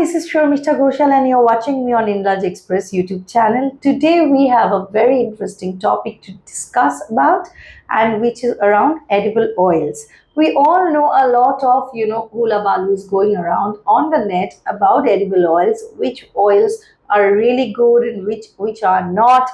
this is Sharmishta Ghoshal and you're watching me on Indulge Express YouTube channel. Today we have a very interesting topic to discuss about, and which is around edible oils. We all know a lot of, hula balloos going around on the net about edible oils, which oils are really good and which are not,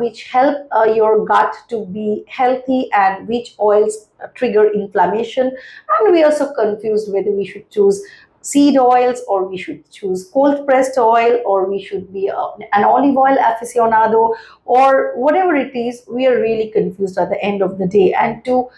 which help your gut to be healthy, and which oils trigger inflammation. And we are so confused whether we should choose seed oils or we should choose cold pressed oil, or we should be an olive oil aficionado, or whatever it is. We are really confused at the end of the day. And to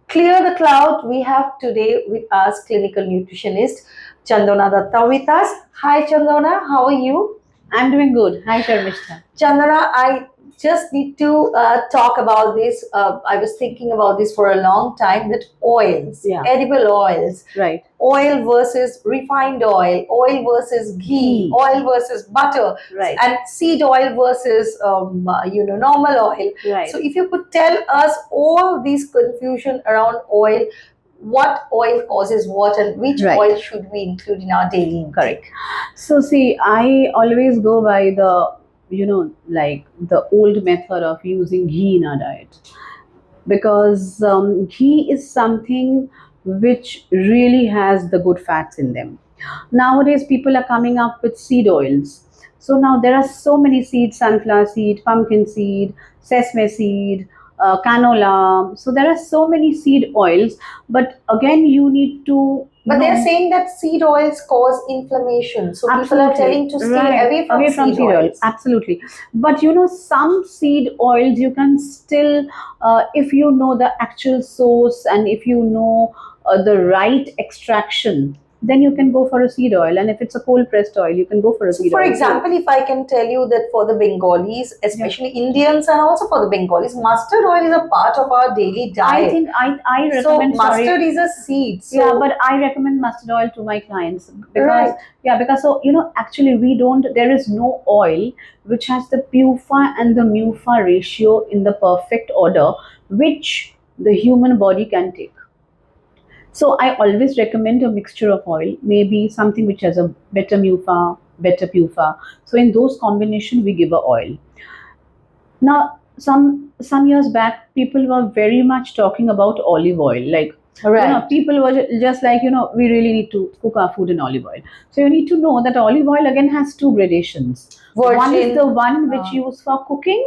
clear the cloud, we have today with us clinical nutritionist Chandonaa Datta with us. Hi Chandonaa, how are you? I'm doing good. Hi, Sharmishta. Chandonaa, I just need to talk about this. I was thinking about this for a long time, that oils, edible oils, Right. oil versus refined oil versus ghee, oil versus butter, Right. and seed oil versus normal oil. Right. So if you could tell us all this confusion around oil, what oil causes what, and which Right. oil should we include in our daily intake? Correct. So, see, I always go by like the old method of using ghee in our diet, because ghee is something which really has the good fats in them. Nowadays, people are coming up with seed oils. So now there are so many seeds: sunflower seed, pumpkin seed, sesame seed, canola. So there are so many seed oils. But again, you need to. But they're saying that seed oils cause inflammation. So people are telling to stay away from seed oils. Absolutely. But some seed oils you can still, if you know the actual source and if you know the right extraction, then you can go for a seed oil. And if it's a cold pressed oil, you can go for a seed For oil. example, if I can tell you that for the Bengalis, especially Indians, and also for the Bengalis, mustard oil is a part of our daily diet. I think I So recommend mustard is a seed. So yeah, but I recommend mustard oil to my clients because Right. because so actually there is no oil which has the PUFA and the MUFA ratio in the perfect order which the human body can take. So I always recommend a mixture of oil, maybe something which has a better MUFA, better PUFA. So in those combination, we give a oil. Now, some years back, people were very much talking about olive oil. Like, Right. people were just like, we really need to cook our food in olive oil. So you need to know that olive oil again has two gradations. One is the one which used for cooking,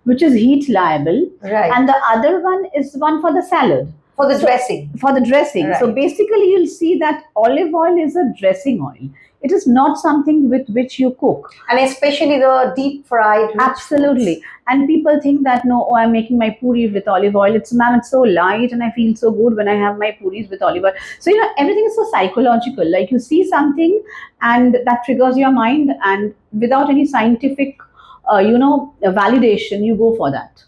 which is heat liable, Right. and the other one is one for the salad. For the dressing. For the dressing. Right. So basically, you'll see that olive oil is a dressing oil. It is not something with which you cook. And especially the deep fried. Absolutely. Foods. And people think that, no, oh, I'm making my puri with olive oil. It's so light and I feel so good when I have my puris with olive oil. So, everything is so psychological. Like you see something and that triggers your mind, and without any scientific, validation, you go for that.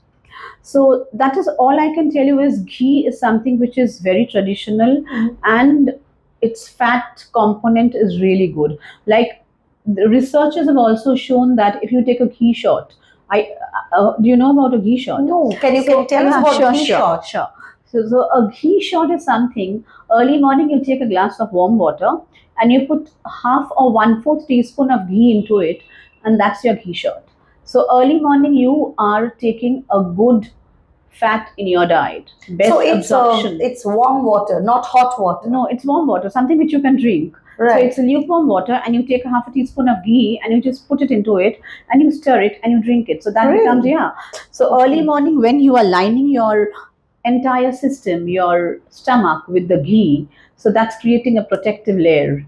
So that is all I can tell you is ghee is something which is very traditional, and its fat component is really good. Like the researchers have also shown that if you take a ghee shot, do you know about a ghee shot? No. Can you tell us about ghee shot? Sure. So a ghee shot is something. Early morning, you take a glass of warm water and you put half or 1/4 teaspoon of ghee into it, and that's your ghee shot. So early morning, you are taking a good fat in your diet. Best So absorption. it's warm water, not hot water. No, it's warm water, something which you can drink. Right. So it's a lukewarm water, and you take a half a teaspoon of ghee and you just put it into it and you stir it and you drink it. So that becomes So early morning, when you are lining your entire system, your stomach with the ghee, so that's creating a protective layer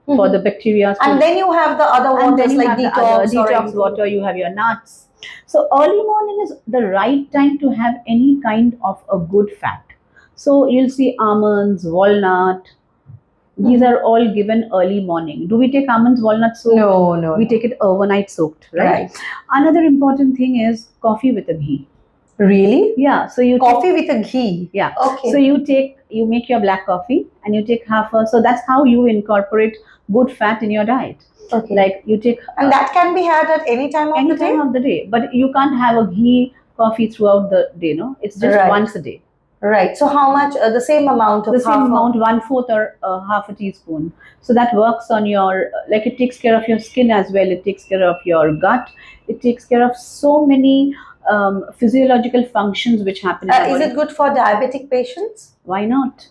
for the bacteria. And then you have the other waters like detox water. You have your nuts. So early morning is the right time to have any kind of a good fat. So you'll see almonds, walnut. These are all given early morning. Do we take almonds, walnuts soaked? No. We take it overnight soaked, right? Another important thing is coffee with a ghee. Really? Yeah. So you coffee with a ghee. Yeah. Okay. So you make your black coffee and you take so that's how you incorporate good fat in your diet. Okay. Like you take, and that can be had at any time of the day. But you can't have a ghee coffee throughout the day. No, it's just once a day. Right. So how much? The same amount of The same half amount, one fourth or half a teaspoon. So that works on your, like, it takes care of your skin as well. It takes care of your gut. It takes care of so many physiological functions which happen in our is body. it good for diabetic patients? Why not?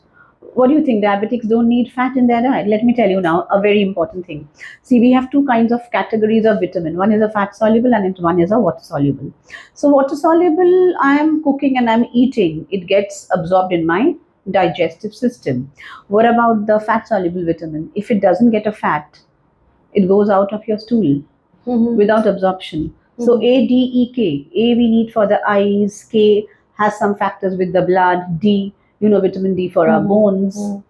What do you think? Diabetics don't need fat in their diet? Let me tell you now a very important thing. See, we have two kinds of categories of vitamin. One is a fat soluble and one is a water soluble. So, water soluble, I am cooking and I'm eating, it gets absorbed in my digestive system. What about the fat soluble vitamin? If it doesn't get a fat, it goes out of your stool Mm-hmm. without absorption. So Mhm. A, D, E, K. A we need for the eyes. K has some factors with the blood. D, vitamin D for our bones, Mhm.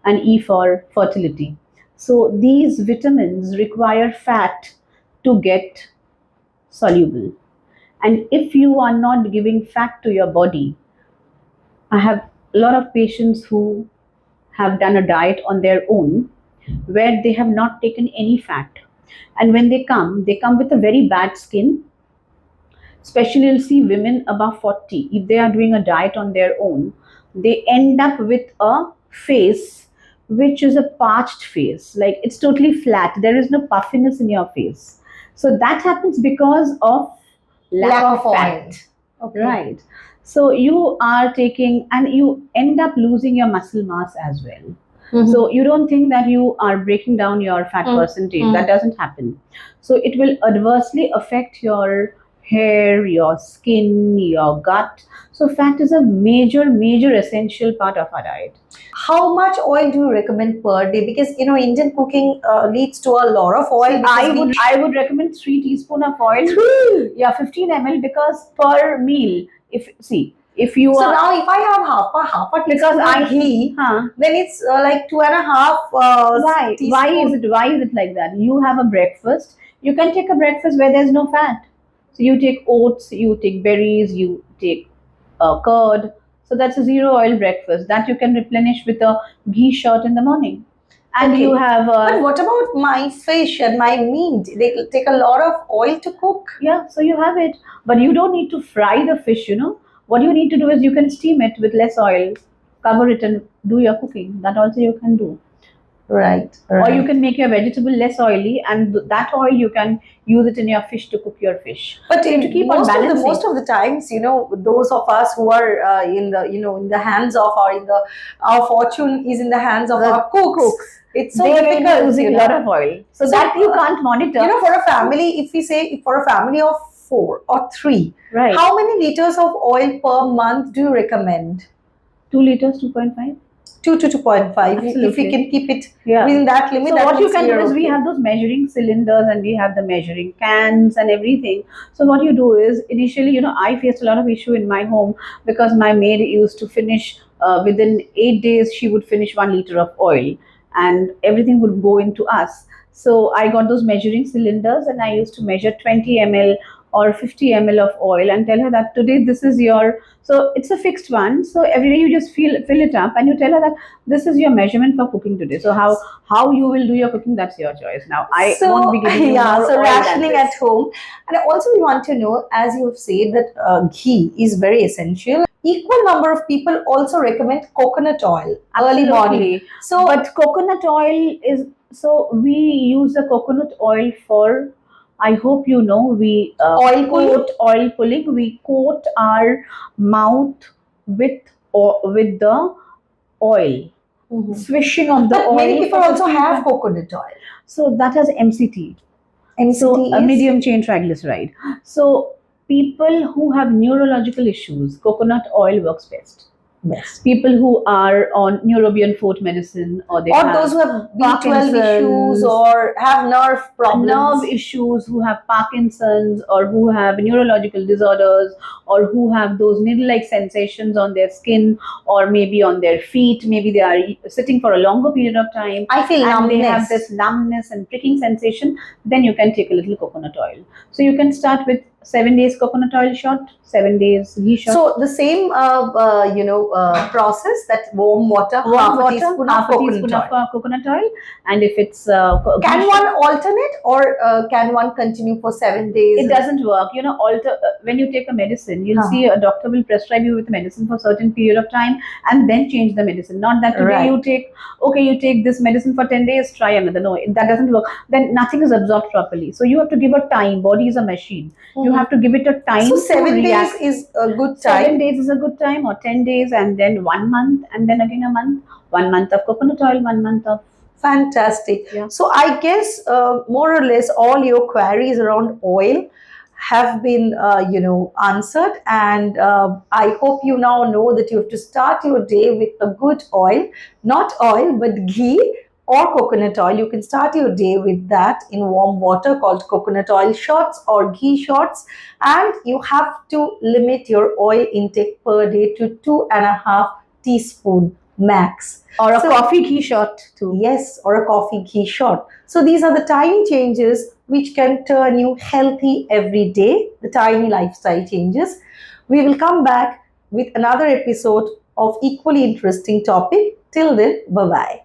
and E for fertility. So these vitamins require fat to get soluble. And if you are not giving fat to your body, I have a lot of patients who have done a diet on their own where they have not taken any fat. And when they come with a very bad skin. Especially, you'll see women above 40, if they are doing a diet on their own, they end up with a face which is a parched face. Like, it's totally flat. There is no puffiness in your face. So that happens because of lack Lack of of oil. fat. Okay. Right. So you are taking, and you end up losing your muscle mass as well. Mhm. So you don't think that you are breaking down your fat percentage. That doesn't happen. So it will adversely affect your hair, your skin, your gut. So fat is a major, major essential part of our diet. How much oil do you recommend per day? Because Indian cooking leads to a lot of oil. See, Because I would recommend 3 teaspoon of oil. Three. Yeah, 15 ml, because per meal. If you So are, now, if I have half a because teaspoon of I ghee, huh, then it's like 2.5 why is teaspoon. it like that? You have a breakfast. You can take a breakfast where there's no fat. So you take oats, you take berries, you take curd. So that's a zero oil breakfast that you can replenish with a ghee shot in the morning. And you Okay. have But what about my fish and my meat? They take a lot of oil to cook. yeah, so you have it, but you don't need to fry the fish. What you need to do is you can steam it with less oil, cover it, and do your cooking. That also you can do. Right, Or you right. can make your vegetable less oily, and that oil you can use it in your fish to cook your fish. But So to in keep on balancing. most of the times, those of us who are in the in the hands of, or in the our fortune is in the hands of The our cooks. cooks, It's so they will be difficult, using a lot of oil, so that you can't monitor. For a family, if we say for a family of four or three, Right. how many liters of oil per month do you recommend? 2 liters, 2.5. 2 to 2.5. If we Absolutely. can keep it Yeah. within that limit, So that what you means can we do are is, we okay. have those measuring cylinders and we have the measuring cans and everything. So what you do is, initially, I faced a lot of issue in my home because my maid used to finish within 8 days. She would finish 1 liter of oil, and everything would go into us. So I got those measuring cylinders and I used to measure 20 ml or 50 ml of oil and tell her that today this is your. So it's a fixed one. So every day you just fill it up and you tell her that this is your measurement for cooking today. So how you will do your cooking, that's your choice. Now I won't be So giving you yeah, more so oil than rationing this. at home, and also we want to know, as you have said, that ghee is very essential. Equal number of people also recommend coconut oil early morning. Absolutely. So But coconut oil is, so we use the coconut oil for, I hope you know, we oil pulling. coat oil pulling. We coat our mouth with with the oil, Mhm. swishing of the But many oil people for also 15 have times. coconut oil. So that has MCT. So MCT a is medium chain triglyceride. So people who have neurological issues, coconut oil works best. best. People who are on neurobion food medicine, or they Or have those who have B12 issues Parkinson's, or have nerve nerve problems. issues, who have Parkinson's, or who have neurological disorders, or who have those needle-like sensations on their skin, or maybe on their feet. Maybe they are sitting for a longer period of time I feel and they have numbness. this numbness and pricking sensation. Then you can take a little coconut oil. So you can start with 7 days coconut oil shot, 7 days ghee shot. So the same, process, that warm water, Warm half a water, teaspoon of half a coconut teaspoon of oil. coconut oil, and if it's ghee Can shot, one alternate, or can one continue for 7 days? it doesn't work. When you take a medicine, you'll Huh. see a doctor will prescribe you with medicine for a certain period of time and then change the medicine. Not that today Right. you take this medicine for 10 days, try another. No, that doesn't work. Then nothing is absorbed properly. So you have to give a time. Body is a machine. You have to give it a time So to 7 days react. is a good 7 days time. is a good time, or 10 days, and then 1 month, and then again a month. 1 month of coconut oil, 1 month of. Fantastic. Yeah. So I guess more or less all your queries around oil have been, answered, and I hope you now know that you have to start your day with a good oil, not oil, but ghee or coconut oil. You can start your day with that in warm water, called coconut oil shots or ghee shots, and you have to limit your oil intake per day to 2.5 teaspoon max. Or a So, coffee ghee shot too. yes, or a coffee ghee shot. So these are the tiny changes which can turn you healthy every day, the tiny lifestyle changes. We will come back with another episode of equally interesting topic. Till then, bye bye.